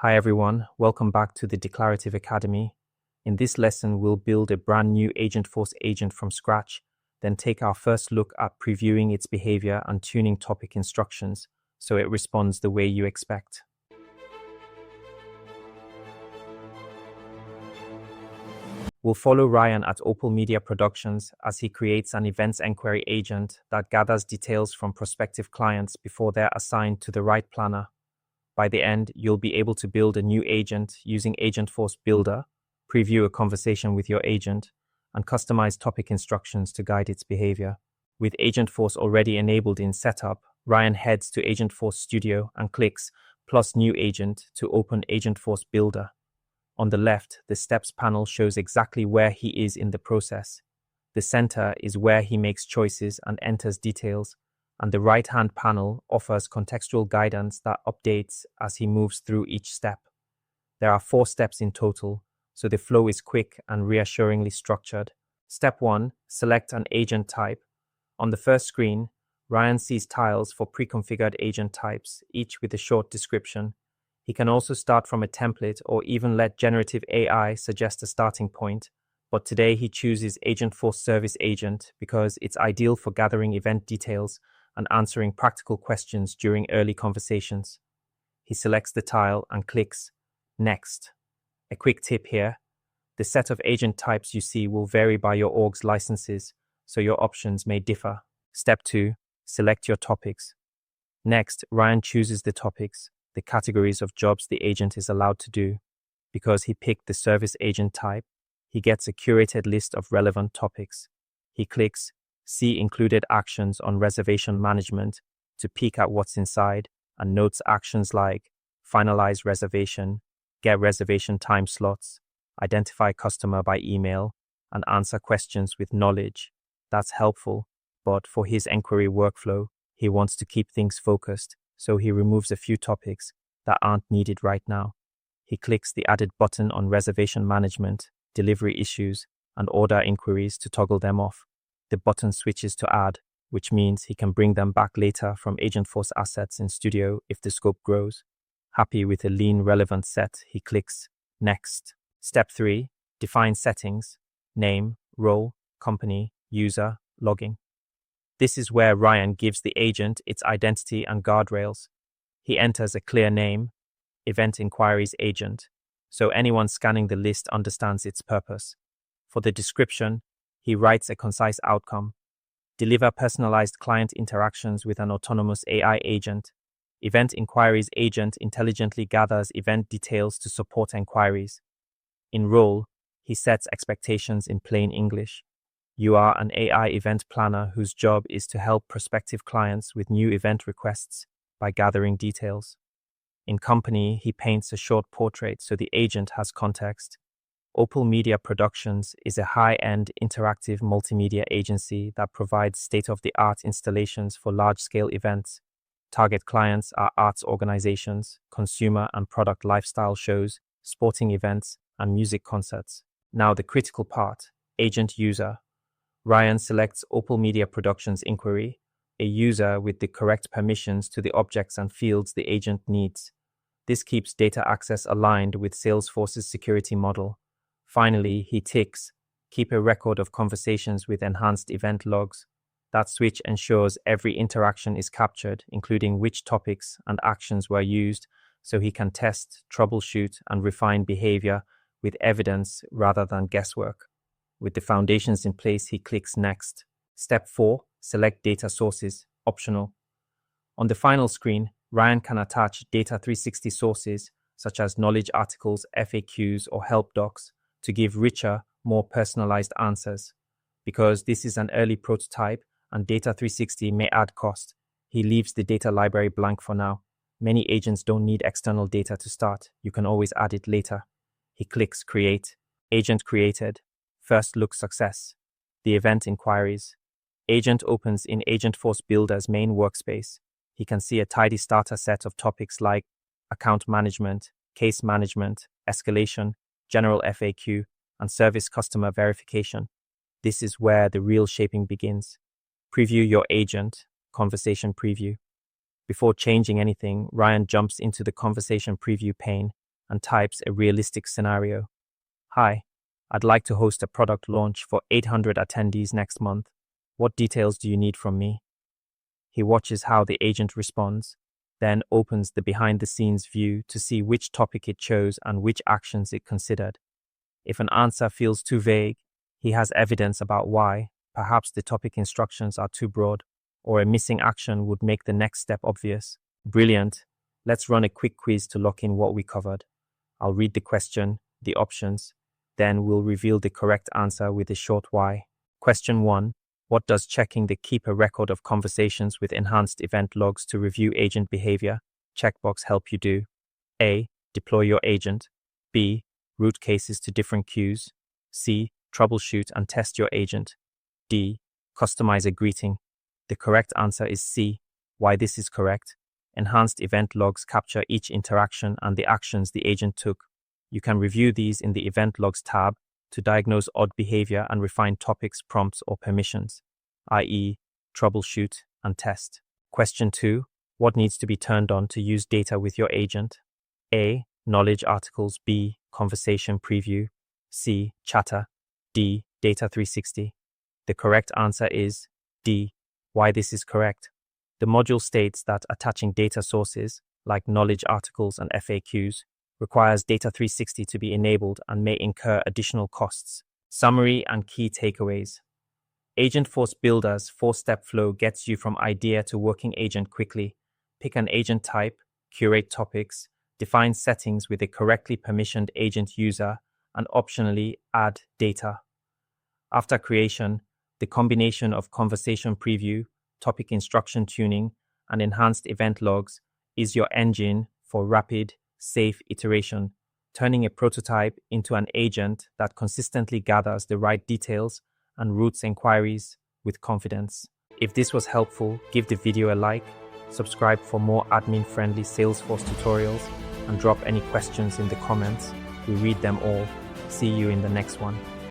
Hi everyone, welcome back to the Declarative Academy. In this lesson, we'll build a brand new Agentforce agent from scratch, then take our first look at previewing its behavior and tuning topic instructions so it responds the way you expect. We'll follow Ryan at Opal Media Productions as he creates an events enquiry agent that gathers details from prospective clients before they're assigned to the right planner. By the end, you'll be able to build a new agent using Agentforce Builder, preview a conversation with your agent, and customize topic instructions to guide its behavior. With Agentforce already enabled in Setup, Ryan heads to Agentforce Studio and clicks Plus New Agent to open Agentforce Builder. On the left, the Steps panel shows exactly where he is in the process. The center is where he makes choices and enters details, and the right-hand panel offers contextual guidance that updates as he moves through each step. There are 4 steps in total, so the flow is quick and reassuringly structured. Step 1. Select an agent type. On the first screen, Ryan sees tiles for pre-configured agent types, each with a short description. He can also start from a template or even let generative AI suggest a starting point, but today he chooses Agentforce Service Agent because it's ideal for gathering event details and answering practical questions during early conversations. He selects the tile and clicks Next. A quick tip here: the set of agent types you see will vary by your org's licenses, so your options may differ. Step 2. Select your topics. Next, Ryan chooses the topics, the categories of jobs the agent is allowed to do. Because he picked the service agent type, he gets a curated list of relevant topics. He clicks See Included Actions on Reservation Management to peek at what's inside and notes actions like finalize reservation, get reservation time slots, identify customer by email, and answer questions with knowledge. That's helpful, but for his enquiry workflow, he wants to keep things focused, so he removes a few topics that aren't needed right now. He clicks the added button on reservation management, delivery issues, and order inquiries to toggle them off. The button switches to add, which means he can bring them back later from Agentforce assets in Studio if the scope grows. Happy with a lean relevant set, he clicks Next. Step 3. Define settings: name, role, company, user, logging. This is where Ryan gives the agent its identity and guardrails. He enters a clear name, Event Inquiries Agent, so anyone scanning the list understands its purpose. For the description, he writes a concise outcome: deliver personalized client interactions with an autonomous AI agent. Event Inquiries Agent intelligently gathers event details to support enquiries. In role, he sets expectations in plain English. You are an AI event planner whose job is to help prospective clients with new event requests by gathering details. In company, he paints a short portrait so the agent has context. Opal Media Productions is a high-end interactive multimedia agency that provides state-of-the-art installations for large-scale events. Target clients are arts organizations, consumer and product lifestyle shows, sporting events, and music concerts. Now the critical part: agent user. Ryan selects Opal Media Productions Inquiry, a user with the correct permissions to the objects and fields the agent needs. This keeps data access aligned with Salesforce's security model. Finally, he ticks Keep a record of conversations with enhanced event logs. That switch ensures every interaction is captured, including which topics and actions were used, so he can test, troubleshoot, and refine behavior with evidence rather than guesswork. With the foundations in place, he clicks Next. Step 4. Select data sources, optional. On the final screen, Ryan can attach Data 360 sources, such as knowledge articles, FAQs, or help docs, to give richer, more personalized answers. Because this is an early prototype and Data 360 may add cost, he leaves the data library blank for now. Many agents don't need external data to start. You can always add it later. He clicks Create. Agent created. First look success. The event inquiries. Agent opens in Agentforce Builder's main workspace. He can see a tidy starter set of topics like account management, case management, escalation, general FAQ, and service customer verification. This is where the real shaping begins. Preview your agent, conversation preview. Before changing anything, Ryan jumps into the conversation preview pane and types a realistic scenario. Hi, I'd like to host a product launch for 800 attendees next month. What details do you need from me? He watches how the agent responds, then opens the behind-the-scenes view to see which topic it chose and which actions it considered. If an answer feels too vague, he has evidence about why. Perhaps the topic instructions are too broad, or a missing action would make the next step obvious. Brilliant. Let's run a quick quiz to lock in what we covered. I'll read the question, the options, then we'll reveal the correct answer with a short why. Question 1. What does checking the keep a record of conversations with enhanced event logs to review agent behavior checkbox help you do? A. Deploy your agent. B. Route cases to different queues. C. Troubleshoot and test your agent. D. Customize a greeting. The correct answer is C. Why this is correct? Enhanced event logs capture each interaction and the actions the agent took. You can review these in the Event Logs tab to diagnose odd behavior and refine topics, prompts, or permissions, i.e., troubleshoot and test. Question 2. What needs to be turned on to use data with your agent? A. Knowledge articles. B. Conversation preview. C. Chatter. D. Data 360. The correct answer is D. Why this is correct? The module states that attaching data sources, like knowledge articles and FAQs, requires Data 360 to be enabled and may incur additional costs. Summary and key takeaways. Agentforce Builder's 4-step flow gets you from idea to working agent quickly. Pick an agent type, curate topics, define settings with a correctly permissioned agent user, and optionally add data. After creation, the combination of conversation preview, topic instruction tuning, and enhanced event logs is your engine for rapid, safe iteration, turning a prototype into an agent that consistently gathers the right details and routes inquiries with confidence. If this was helpful, give the video a like, subscribe for more admin-friendly Salesforce tutorials, and drop any questions in the comments. We read them all. See you in the next one.